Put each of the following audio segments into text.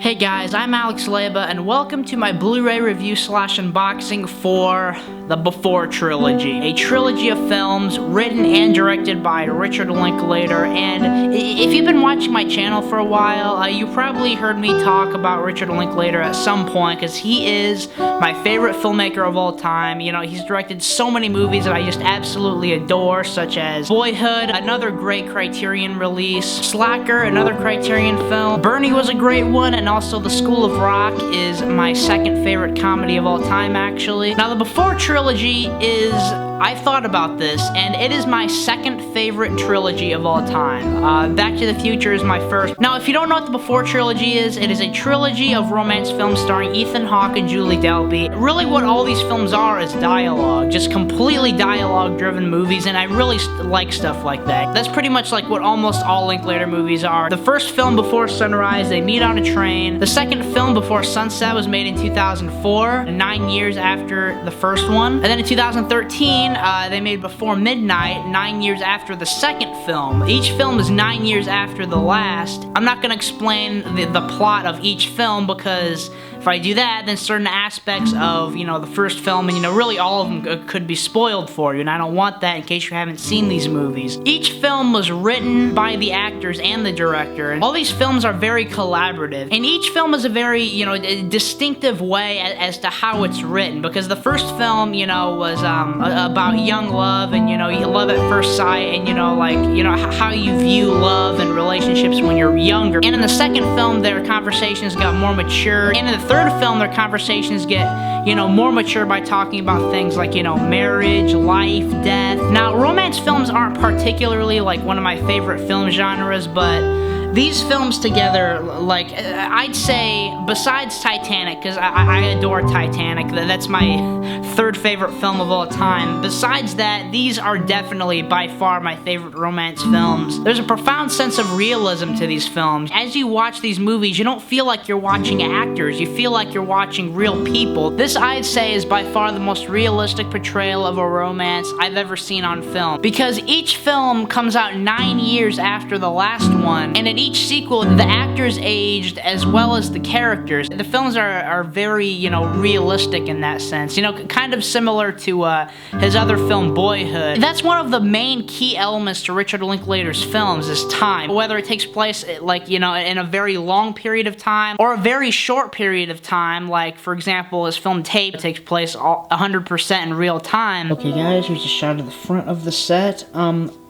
Hey guys, I'm Alex Leba, and welcome to my Blu-ray review slash unboxing for the Before Trilogy. A trilogy of films written and directed by Richard Linklater, and if you've been watching my channel for a while, you probably heard me talk about Richard Linklater at some point, because he is my favorite filmmaker of all time. You know, he's directed so many movies that I just absolutely adore, such as Boyhood, another great Criterion release, Slacker, another Criterion film, Bernie was a great one, and also The School of Rock is my second favorite comedy of all time, actually. Now, the Before Trilogy is, I thought about this, and it is my second favorite trilogy of all time. Back to the Future is my first. Now, if you don't know what the Before Trilogy is, it is a trilogy of romance films starring Ethan Hawke and Julie Delpy. Really, what all these films are is dialogue, just completely dialogue-driven movies, and I really like stuff like that. That's pretty much like what almost all Linklater movies are. The first film, Before Sunrise, they meet on a train. The second film, Before Sunset, was made in 2004, 9 years after the first one. And then in 2013, they made Before Midnight, 9 years after the second film. Each film is 9 years after the last. I'm not going to explain the plot of each film, because if I do that, then certain aspects of, you know, the first film, and, you know, really all of them could be spoiled for you, and I don't want that in case you haven't seen these movies. Each film was written by the actors and the director, and all these films are very collaborative, and each film is a very, you know, distinctive way as to how it's written, because the first film, you know, was about young love, and, you know, love at first sight, and, you know, like, you know, how you view love and relationships when you're younger. And in the second film, their conversations got more mature, and in the third film, their conversations get, you know, more mature by talking about things like, you know, marriage, life, death. Now, romance films aren't particularly, like, one of my favorite film genres, but these films together, like, I'd say, besides Titanic, because I adore Titanic, that's my third favorite film of all time. Besides that, these are definitely, by far, my favorite romance films. There's a profound sense of realism to these films. As you watch these movies, you don't feel like you're watching actors, you feel like you're watching real people. This, I'd say, is by far the most realistic portrayal of a romance I've ever seen on film, because each film comes out 9 years after the last one, and in each sequel, the actors aged as well as the characters. The films are very, you know, realistic in that sense. You know, kind of similar to his other film, Boyhood. That's one of the main key elements to Richard Linklater's films, is time. Whether it takes place, like, you know, in a very long period of time, or a very short period of time, like, for example, his film Tape takes place 100% in real time. Okay guys, here's a shot of the front of the set.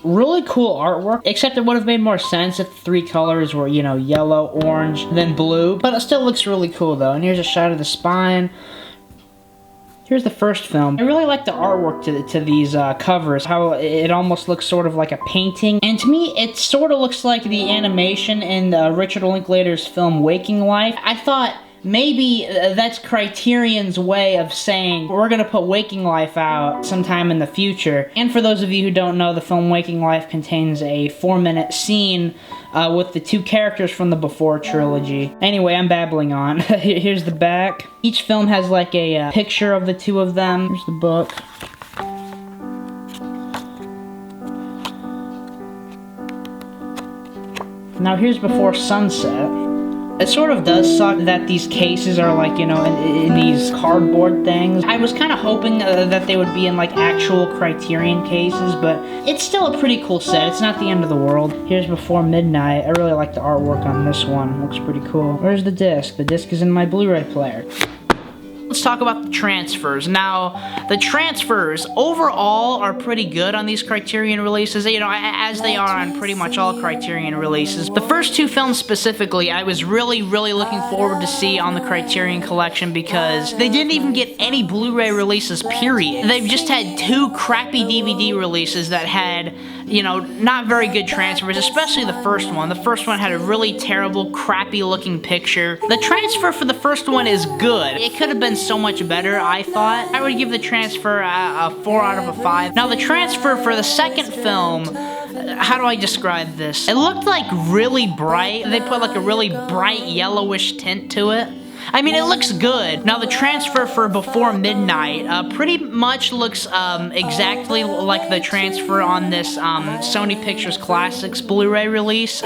Really cool artwork, except it would have made more sense if the three colors were, you know, yellow, orange, then blue, but it still looks really cool though. And here's a shot of the spine. Here's the first film. I really like the artwork to these covers, how it almost looks sort of like a painting. And to me, it sort of looks like the animation in Richard Linklater's film Waking Life. I thought maybe that's Criterion's way of saying, we're gonna put Waking Life out sometime in the future. And for those of you who don't know, the film Waking Life contains a 4-minute scene with the two characters from the Before Trilogy. Anyway, I'm babbling on. Here's the back. Each film has like a picture of the two of them. Here's the book. Now here's Before Sunset. It sort of does suck that these cases are, like, you know, in these cardboard things. I was kind of hoping that they would be in, like, actual Criterion cases, but it's still a pretty cool set. It's not the end of the world. Here's Before Midnight. I really like the artwork on this one. It looks pretty cool. Where's the disc? The disc is in my Blu-ray player. Let's talk about the transfers. Now, the transfers overall are pretty good on these Criterion releases, you know, as they are on pretty much all Criterion releases. The first two films specifically, I was really looking forward to see on the Criterion collection, because they didn't even get any Blu-ray releases, period. They've just had two crappy DVD releases that had, you know, not very good transfers, especially the first one. The first one had a really terrible, crappy looking picture. The transfer for the first one is good. It could have been so much better, I thought. I would give the transfer a 4 out of a 5. Now, the transfer for the second film, how do I describe this? It looked like really bright. They put like a really bright yellowish tint to it. I mean, it looks good. Now, the transfer for Before Midnight pretty much looks exactly like the transfer on this Sony Pictures Classics Blu-ray release,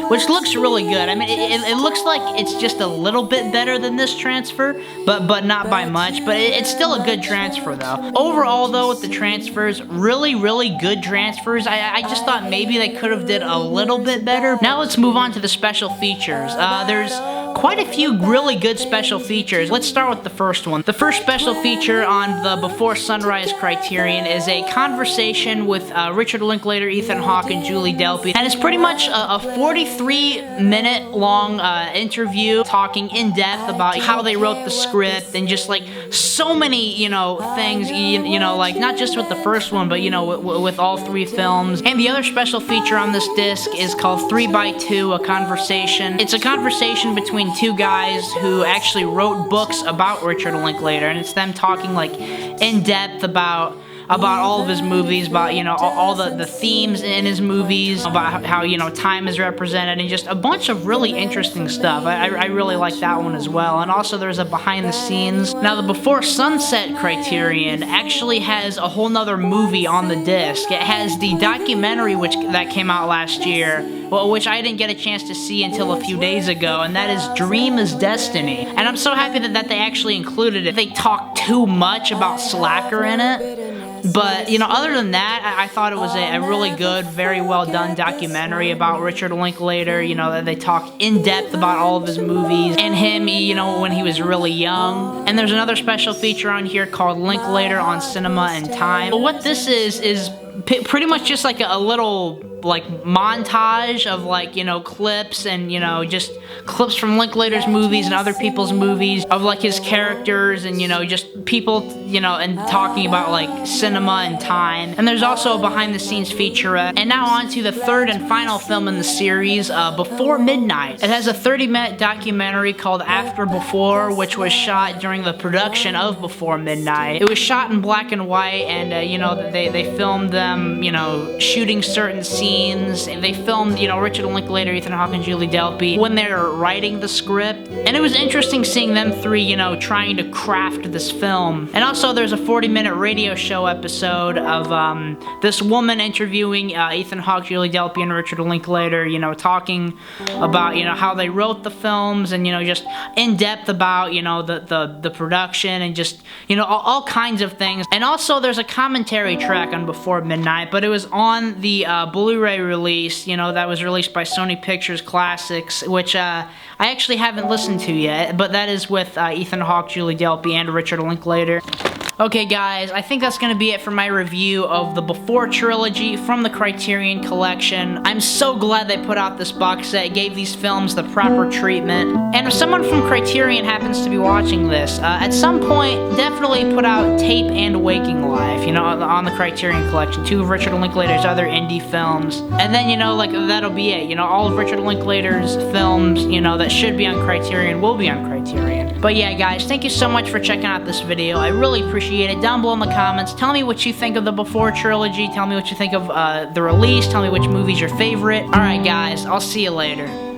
which looks really good. I mean, it looks like it's just a little bit better than this transfer, but not by much. But it's still a good transfer, though. Overall, though, with the transfers, really good transfers. I just thought maybe they could have did a little bit better. Now let's move on to the special features. There's quite a few really good special features. Let's start with the first one. The first special feature on the Before Sunrise Criterion is a conversation with Richard Linklater, Ethan Hawke, and Julie Delpy. And it's pretty much a 43-minute long interview talking in depth about how they wrote the script and just like so many, you know, things, you know, like not just with the first one, but you know, with all three films. And the other special feature on this disc is called 3x2, a conversation. It's a conversation between two guys who actually wrote books about Richard Linklater, and it's them talking like in depth about all of his movies, about, you know, all the themes in his movies, about how, you know, time is represented, and just a bunch of really interesting stuff. I really like that one as well. And also there's a behind the scenes. Now the Before Sunset Criterion actually has a whole nother movie on the disc. It has the documentary that came out last year, which I didn't get a chance to see until a few days ago, and that is Dream is Destiny. And I'm so happy that they actually included it. They talk too much about Slacker in it. But, you know, other than that, I thought it was a really good, very well done documentary about Richard Linklater. You know, they talk in depth about all of his movies and him, you know, when he was really young. And there's another special feature on here called Linklater on Cinema and Time. But what this is pretty much just like a little like montage of like, you know, clips and, you know, just clips from Linklater's movies and other people's movies of like his characters and, you know, just people, you know, and talking about like cinema and time. And there's also a behind the scenes featurette. And now on to the third and final film in the series, Before Midnight. It has a 30-minute documentary called After Before, which was shot during the production of Before Midnight. It was shot in black and white, and you know, they filmed them, you know, shooting certain scenes. They filmed, you know, Richard Linklater, Ethan Hawke, and Julie Delpy when they were writing the script. And it was interesting seeing them three, you know, trying to craft this film. And also there's a 40-minute radio show episode of this woman interviewing Ethan Hawke, Julie Delpy, and Richard Linklater, you know, talking about, you know, how they wrote the films and, you know, just in depth about, you know, the production and just, you know, all kinds of things. And also there's a commentary track on Before Midnight, but it was on the Blu-ray release, you know, that was released by Sony Pictures Classics, which I actually haven't listened to yet, but that is with Ethan Hawke, Julie Delpy, and Richard Linklater. Okay guys, I think that's going to be it for my review of the Before trilogy from the Criterion Collection. I'm so glad they put out this box set, gave these films the proper treatment. And if someone from Criterion happens to be watching this, at some point, definitely put out Tape and Waking Life, you know, on the Criterion Collection, two of Richard Linklater's other indie films. And then, you know, like, that'll be it. You know, all of Richard Linklater's films, you know, that should be on Criterion will be on Criterion. But yeah, guys, thank you so much for checking out this video. I really appreciate it. Down below in the comments, tell me what you think of the Before trilogy, tell me what you think of the release, tell me which movie's your favorite. Alright guys, I'll see you later.